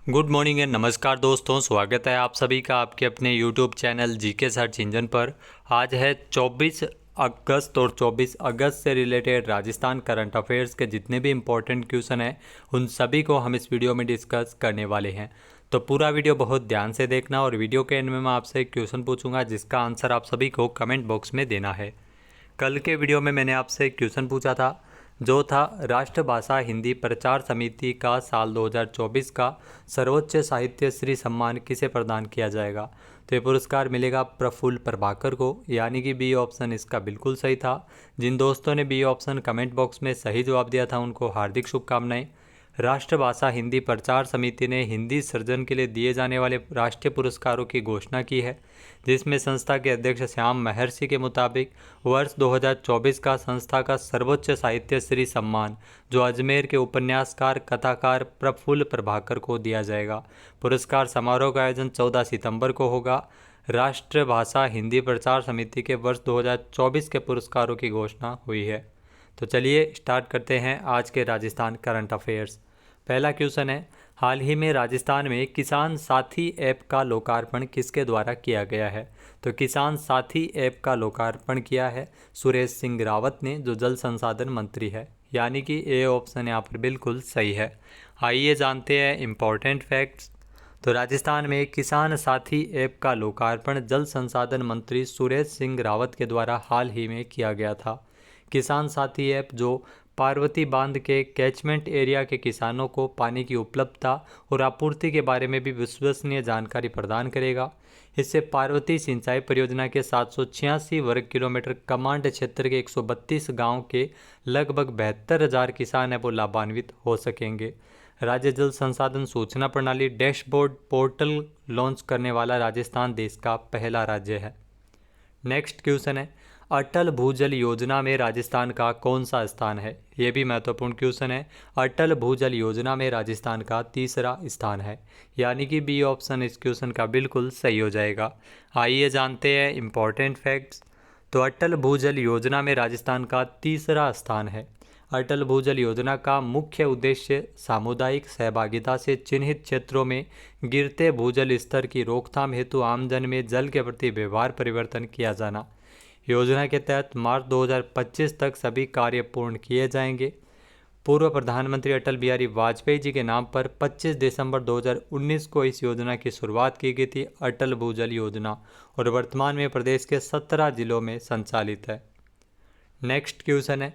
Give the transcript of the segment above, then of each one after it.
Good morning and नमस्कार दोस्तों, स्वागत है आप सभी का आपके अपने YouTube channel GK search engine पर। आज है 24 अगस्त और 24 अगस्त से रिलेटेड राजस्थान करंट अफेयर्स के जितने भी इम्पोर्टेंट क्वेश्चन हैं उन सभी को हम इस वीडियो में डिस्कस करने वाले हैं। तो पूरा वीडियो बहुत ध्यान से देखना और वीडियो के एंड में मैं आपसे एक क्वेश्चन पूछूंगा जिसका आंसर आप सभी को कमेंट बॉक्स में देना है। कल के वीडियो में मैंने आपसे एक क्वेश्चन पूछा था जो था राष्ट्रभाषा हिंदी प्रचार समिति का साल 2024 का सर्वोच्च साहित्य श्री सम्मान किसे प्रदान किया जाएगा। तो ये पुरस्कार मिलेगा प्रफुल्ल प्रभाकर को, यानी कि बी ऑप्शन इसका बिल्कुल सही था। जिन दोस्तों ने बी ऑप्शन कमेंट बॉक्स में सही जवाब दिया था उनको हार्दिक शुभकामनाएं। राष्ट्रभाषा हिंदी प्रचार समिति ने हिंदी सृजन के लिए दिए जाने वाले राष्ट्रीय पुरस्कारों की घोषणा की है, जिसमें संस्था के अध्यक्ष श्याम महर्षि के मुताबिक वर्ष 2024 का संस्था का सर्वोच्च साहित्य श्री सम्मान जो अजमेर के उपन्यासकार कथाकार प्रफुल्ल प्रभाकर को दिया जाएगा। पुरस्कार समारोह का आयोजन 14 सितंबर को होगा। राष्ट्रभाषा हिंदी प्रचार समिति के वर्ष 2024 के पुरस्कारों की घोषणा हुई है। तो चलिए स्टार्ट करते हैं आज के राजस्थान करंट अफेयर्स। पहला क्वेश्चन है, हाल ही में राजस्थान में किसान साथी ऐप का लोकार्पण किसके द्वारा किया गया है। तो किसान साथी ऐप का लोकार्पण किया है सुरेश सिंह रावत ने, जो जल संसाधन मंत्री है, यानी कि ए ऑप्शन यहाँ पर बिल्कुल सही है। आइए जानते हैं इम्पोर्टेंट फैक्ट्स। तो राजस्थान में किसान साथी ऐप का लोकार्पण जल संसाधन मंत्री सुरेश सिंह रावत के द्वारा हाल ही में किया गया था। किसान साथी ऐप जो पार्वती बांध के कैचमेंट एरिया के किसानों को पानी की उपलब्धता और आपूर्ति के बारे में भी विश्वसनीय जानकारी प्रदान करेगा। इससे पार्वती सिंचाई परियोजना के 786 वर्ग किलोमीटर कमांड क्षेत्र के 132 गांव के लगभग 72,000 किसान हैं वो लाभान्वित हो सकेंगे। राज्य जल संसाधन सूचना प्रणाली डैशबोर्ड पोर्टल लॉन्च करने वाला राजस्थान देश का पहला राज्य है। नेक्स्ट क्वेश्चन है, अटल भूजल योजना में राजस्थान का कौन सा स्थान है। ये भी महत्वपूर्ण क्वेश्चन है। अटल भूजल योजना में राजस्थान का तीसरा स्थान है, यानी कि बी ऑप्शन इस क्वेश्चन का बिल्कुल सही हो जाएगा। आइए जानते हैं इम्पोर्टेंट फैक्ट्स। तो अटल भूजल योजना में राजस्थान का तीसरा स्थान है। अटल भूजल योजना का मुख्य उद्देश्य सामुदायिक सहभागिता से चिन्हित क्षेत्रों में गिरते भूजल स्तर की रोकथाम हेतु आमजन में जल के प्रति व्यवहार परिवर्तन किया जाना। योजना के तहत मार्च 2025 तक सभी कार्य पूर्ण किए जाएंगे। पूर्व प्रधानमंत्री अटल बिहारी वाजपेयी जी के नाम पर 25 दिसंबर 2019 को इस योजना की शुरुआत की गई थी, अटल भूजल योजना, और वर्तमान में प्रदेश के 17 जिलों में संचालित है। नेक्स्ट क्वेश्चन है,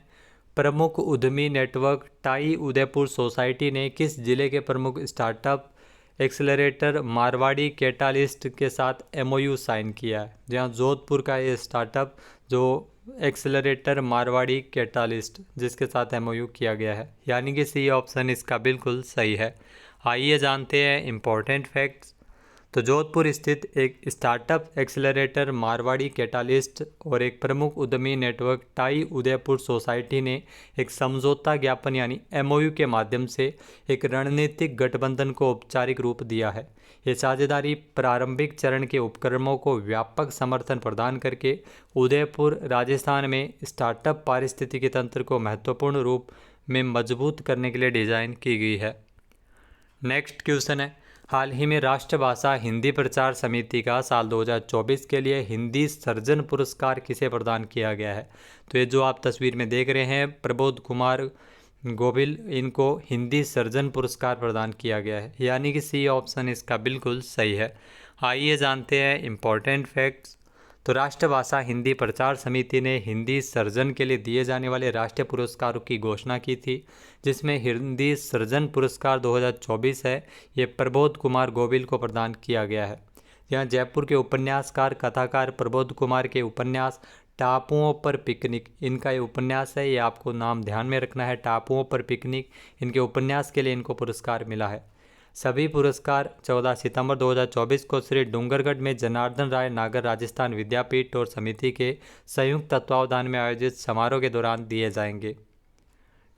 प्रमुख उद्यमी नेटवर्क टाई उदयपुर सोसाइटी ने किस जिले के प्रमुख स्टार्टअप एक्सेलरेटर मारवाड़ी कैटालिस्ट के साथ एमओयू साइन किया है। जहां जोधपुर का ये स्टार्टअप जो एक्सेलरेटर मारवाड़ी कैटालिस्ट जिसके साथ एमओयू किया गया है, यानी कि सी ऑप्शन इसका बिल्कुल सही है। आइए जानते हैं इम्पोर्टेंट फैक्ट्स। तो जोधपुर स्थित एक स्टार्टअप एक्सेलरेटर मारवाड़ी कैटालिस्ट और एक प्रमुख उद्यमी नेटवर्क टाई उदयपुर सोसाइटी ने एक समझौता ज्ञापन यानी एमओयू के माध्यम से एक रणनीतिक गठबंधन को औपचारिक रूप दिया है। ये साझेदारी प्रारंभिक चरण के उपक्रमों को व्यापक समर्थन प्रदान करके उदयपुर राजस्थान में स्टार्टअप पारिस्थितिकी तंत्र को महत्वपूर्ण रूप में मजबूत करने के लिए डिज़ाइन की गई है। नेक्स्ट क्वेश्चन है, हाल ही में राष्ट्रभाषा हिंदी प्रचार समिति का साल 2024 के लिए हिंदी सर्जन पुरस्कार किसे प्रदान किया गया है। तो ये जो आप तस्वीर में देख रहे हैं प्रबोध कुमार गोविल, इनको हिंदी सर्जन पुरस्कार प्रदान किया गया है, यानी कि सी ऑप्शन इसका बिल्कुल सही है। आइए जानते हैं इम्पोर्टेंट फैक्ट्स। तो राष्ट्रभाषा हिंदी प्रचार समिति ने हिंदी सर्जन के लिए दिए जाने वाले राष्ट्रीय पुरस्कारों की घोषणा की थी, जिसमें हिंदी सर्जन पुरस्कार 2024 है, ये प्रबोध कुमार गोविल को प्रदान किया गया है। यहाँ जयपुर के उपन्यासकार कथाकार प्रबोध कुमार के उपन्यास टापुओं पर पिकनिक, इनका ये उपन्यास है, ये आपको नाम ध्यान में रखना है, टापुओं पर पिकनिक, इनके उपन्यास के लिए इनको पुरस्कार मिला है। सभी पुरस्कार 14 सितंबर 2024 को श्री डूंगरगढ़ में जनार्दन राय नागर राजस्थान विद्यापीठ और समिति के संयुक्त तत्वावधान में आयोजित समारोह के दौरान दिए जाएंगे।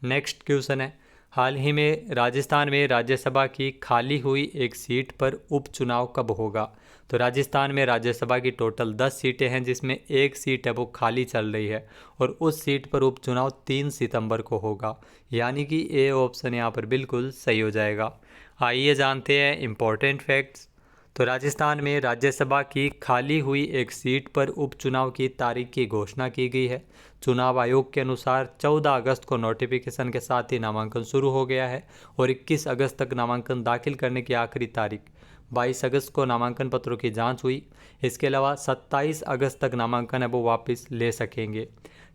नेक्स्ट क्वेश्चन है, हाल ही में राजस्थान में राज्यसभा की खाली हुई एक सीट पर उपचुनाव कब होगा। तो राजस्थान में राज्यसभा की टोटल 10 सीटें हैं, जिसमें एक सीट है वो खाली चल रही है और उस सीट पर उपचुनाव 3 सितंबर को होगा, यानी कि ए ऑप्शन यहाँ पर बिल्कुल सही हो जाएगा। आइए जानते हैं इम्पोर्टेंट फैक्ट्स। तो राजस्थान में राज्यसभा की खाली हुई एक सीट पर उपचुनाव की तारीख की घोषणा की गई है। चुनाव आयोग के अनुसार 14 अगस्त को नोटिफिकेशन के साथ ही नामांकन शुरू हो गया है और 21 अगस्त तक नामांकन दाखिल करने की आखिरी तारीख। 22 अगस्त को नामांकन पत्रों की जांच हुई। इसके अलावा 27 अगस्त तक नामांकन है वो वापस ले सकेंगे।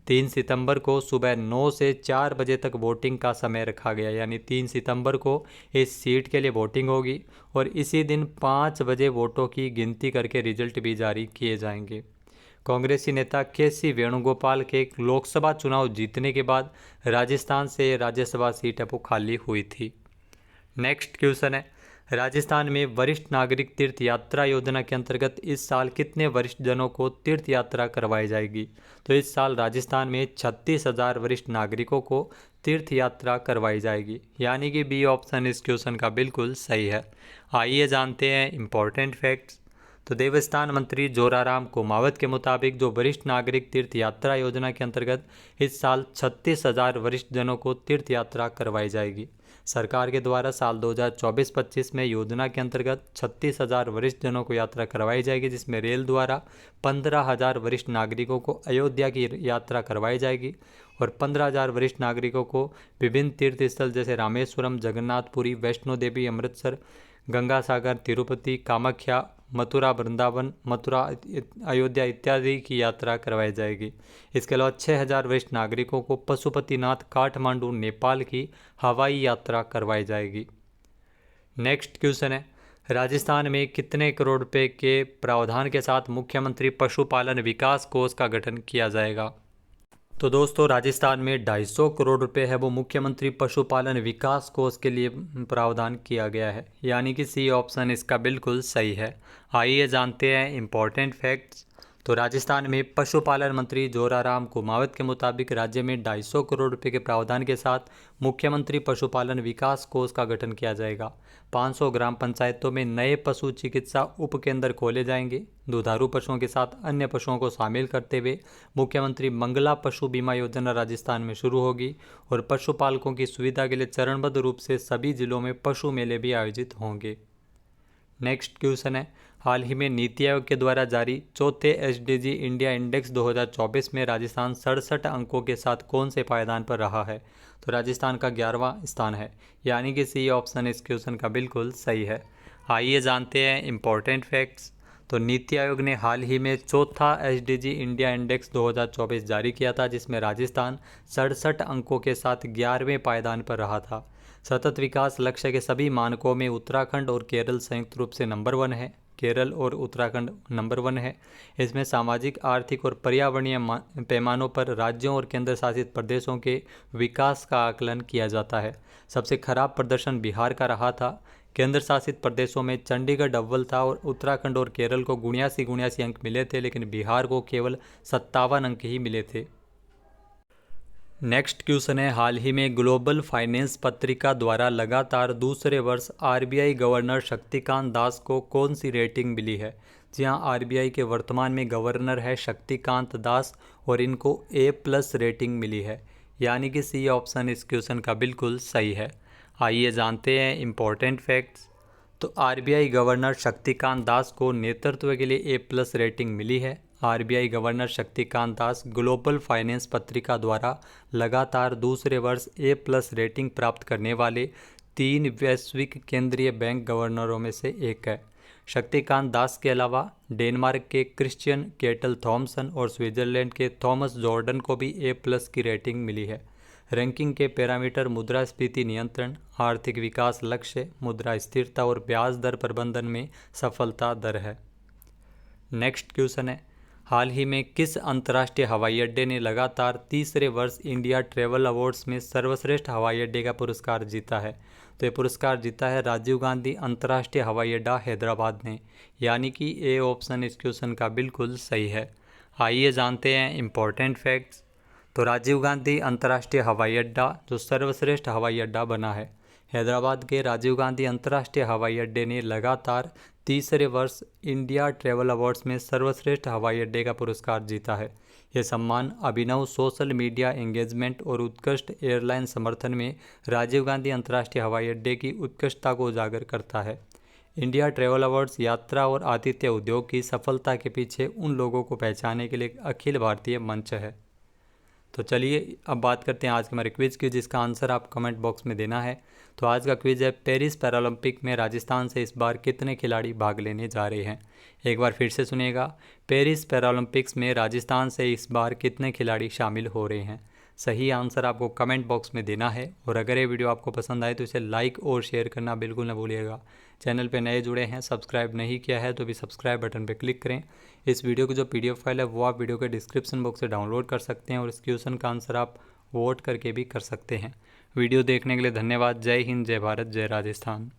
3 सितंबर को सुबह 9 से 4 बजे तक वोटिंग का समय रखा गया, यानी 3 सितंबर को इस सीट के लिए वोटिंग होगी और इसी दिन 5 बजे वोटों की गिनती करके रिजल्ट भी जारी किए जाएंगे। कांग्रेसी नेता के वेणुगोपाल के लोकसभा चुनाव जीतने के बाद राजस्थान से राज्यसभा सीट है वो खाली हुई थी। नेक्स्ट क्वेश्चन है, राजस्थान में वरिष्ठ नागरिक तीर्थ यात्रा योजना के अंतर्गत इस साल कितने वरिष्ठ जनों को तीर्थ यात्रा करवाई जाएगी? तो इस साल राजस्थान में 36,000 वरिष्ठ नागरिकों को तीर्थ यात्रा करवाई जाएगी, यानी कि बी ऑप्शन इस क्वेश्चन का बिल्कुल सही है। आइए जानते हैं इम्पोर्टेंट फैक्ट्स। तो देवस्थान मंत्री जोराराम कुमावत के मुताबिक जो वरिष्ठ नागरिक तीर्थ यात्रा योजना के अंतर्गत इस साल 36,000 वरिष्ठ जनों को तीर्थ यात्रा करवाई जाएगी। सरकार के द्वारा साल 2024-25 में योजना के अंतर्गत 36,000 वरिष्ठ जनों को यात्रा करवाई जाएगी, जिसमें रेल द्वारा 15,000 वरिष्ठ नागरिकों को अयोध्या की यात्रा करवाई जाएगी और 15,000 वरिष्ठ नागरिकों को विभिन्न तीर्थ स्थल जैसे रामेश्वरम, जगन्नाथपुरी, वैष्णो देवी, अमृतसर, गंगा सागर, तिरुपति, कामाख्या, मथुरा, वृंदावन, मथुरा, अयोध्या इत्यादि की यात्रा करवाई जाएगी। इसके अलावा 6,000 वरिष्ठ नागरिकों को पशुपतिनाथ, काठमांडू, नेपाल की हवाई यात्रा करवाई जाएगी। नेक्स्ट क्वेश्चन है, राजस्थान में कितने करोड़ रुपए के प्रावधान के साथ मुख्यमंत्री पशुपालन विकास कोष का गठन किया जाएगा? तो दोस्तों, राजस्थान में 250 करोड़ रुपए है वो मुख्यमंत्री पशुपालन विकास कोष के लिए प्रावधान किया गया है, यानी कि सी ऑप्शन इसका बिल्कुल सही है। आइए जानते हैं इम्पोर्टेंट फैक्ट्स। तो राजस्थान में पशुपालन मंत्री जोराराम कुमावत के मुताबिक राज्य में 250 करोड़ रुपए के प्रावधान के साथ मुख्यमंत्री पशुपालन विकास कोष का गठन किया जाएगा। 500 ग्राम पंचायतों में नए पशु चिकित्सा उपकेंद्र खोले जाएंगे। दुधारू पशुओं के साथ अन्य पशुओं को शामिल करते हुए मुख्यमंत्री मंगला पशु बीमा योजना राजस्थान में शुरू होगी और पशुपालकों की सुविधा के लिए चरणबद्ध रूप से सभी जिलों में पशु मेले भी आयोजित होंगे। नेक्स्ट क्वेश्चन है, हाल ही में नीति आयोग के द्वारा जारी चौथे एसडीजी इंडिया इंडेक्स 2024 में राजस्थान 67 अंकों के साथ कौन से पायदान पर रहा है? तो राजस्थान का 11वां स्थान है, यानी कि सी ऑप्शन इस क्वेश्चन का बिल्कुल सही है। आइए जानते हैं इम्पोर्टेंट फैक्ट्स। तो नीति आयोग ने हाल ही में चौथा एसडीजी इंडिया इंडेक्स 2024 जारी किया था, जिसमें राजस्थान 67 अंकों के साथ 11वें पायदान पर रहा था। सतत विकास लक्ष्य के सभी मानकों में उत्तराखंड और केरल संयुक्त रूप से नंबर 1 है। केरल और उत्तराखंड नंबर 1 है। इसमें सामाजिक, आर्थिक और पर्यावरणीय पैमानों पर राज्यों और केंद्र शासित प्रदेशों के विकास का आकलन किया जाता है। सबसे खराब प्रदर्शन बिहार का रहा था। केंद्र शासित प्रदेशों में चंडीगढ़ अव्वल था और उत्तराखंड और केरल को 79 अंक मिले थे, लेकिन बिहार को केवल 57 अंक ही मिले थे। नेक्स्ट क्वेश्चन है, हाल ही में ग्लोबल फाइनेंस पत्रिका द्वारा लगातार दूसरे वर्ष आरबीआई गवर्नर शक्तिकांत दास को कौन सी रेटिंग मिली है? जी हाँ, आरबीआई के वर्तमान में गवर्नर है शक्तिकांत दास और इनको A+ रेटिंग मिली है, यानी कि सी ऑप्शन इस क्वेश्चन का बिल्कुल सही है। आइए जानते हैं इम्पोर्टेंट फैक्ट्स। तो आरबीआई गवर्नर शक्तिकांत दास को नेतृत्व के लिए A+ रेटिंग मिली है। RBI governor Shaktikanta Das global finance पत्रिका द्वारा लगातार दूसरे वर्ष A+ रेटिंग प्राप्त करने वाले 3 वैश्विक केंद्रीय बैंक गवर्नरों में से एक है। शक्तिकांत दास के अलावा डेनमार्क के क्रिश्चियन केटल थॉमसन और स्विट्जरलैंड के थॉमस जॉर्डन को भी A+ की रेटिंग मिली है। रैंकिंग के पैरामीटर मुद्रास्फीति नियंत्रण, आर्थिक विकास लक्ष्य, मुद्रा स्थिरता और ब्याज दर प्रबंधन में सफलता दर है। नेक्स्ट क्वेश्चन है, हाल ही में किस अंतर्राष्ट्रीय हवाई अड्डे ने लगातार तीसरे वर्ष इंडिया ट्रैवल अवार्ड्स में सर्वश्रेष्ठ हवाई अड्डे का पुरस्कार जीता है? तो ये पुरस्कार जीता है राजीव गांधी अंतर्राष्ट्रीय हवाई अड्डा हैदराबाद ने, यानी कि ए ऑप्शन इस क्वेश्चन का बिल्कुल सही है। आइए जानते हैं इम्पोर्टेंट फैक्ट्स। तो राजीव गांधी अंतर्राष्ट्रीय हवाई अड्डा जो सर्वश्रेष्ठ हवाई अड्डा बना है। हैदराबाद के राजीव गांधी अंतर्राष्ट्रीय हवाई अड्डे ने लगातार तीसरे वर्ष इंडिया ट्रैवल अवार्ड्स में सर्वश्रेष्ठ हवाई अड्डे का पुरस्कार जीता है। यह सम्मान अभिनव सोशल मीडिया एंगेजमेंट और उत्कृष्ट एयरलाइन समर्थन में राजीव गांधी अंतर्राष्ट्रीय हवाई अड्डे की उत्कृष्टता को उजागर करता है। इंडिया ट्रैवल अवार्ड्स यात्रा और आतिथ्य उद्योग की सफलता के पीछे उन लोगों को पहचानने के लिए एक अखिल भारतीय मंच है। तो चलिए अब बात करते हैं आज के हमारे क्विज़ की, जिसका आंसर आप कमेंट बॉक्स में देना है। तो आज का क्विज़ है, पेरिस पैरालंपिक में राजस्थान से इस बार कितने खिलाड़ी भाग लेने जा रहे हैं। एक बार फिर से सुनिएगा, पेरिस पैरालंपिक्स में राजस्थान से इस बार कितने खिलाड़ी शामिल हो रहे हैं। सही आंसर आपको कमेंट बॉक्स में देना है। और अगर ये वीडियो आपको पसंद आए तो इसे लाइक और शेयर करना बिल्कुल न भूलिएगा। चैनल पे नए जुड़े हैं, सब्सक्राइब नहीं किया है तो भी सब्सक्राइब बटन पर क्लिक करें। इस वीडियो की जो PDF फाइल है वो आप वीडियो के डिस्क्रिप्शन बॉक्स से डाउनलोड कर सकते हैं और इस क्वेश्चन का आंसर आप वोट करके भी कर सकते हैं। वीडियो देखने के लिए धन्यवाद। जय हिंद, जय भारत, जय राजस्थान।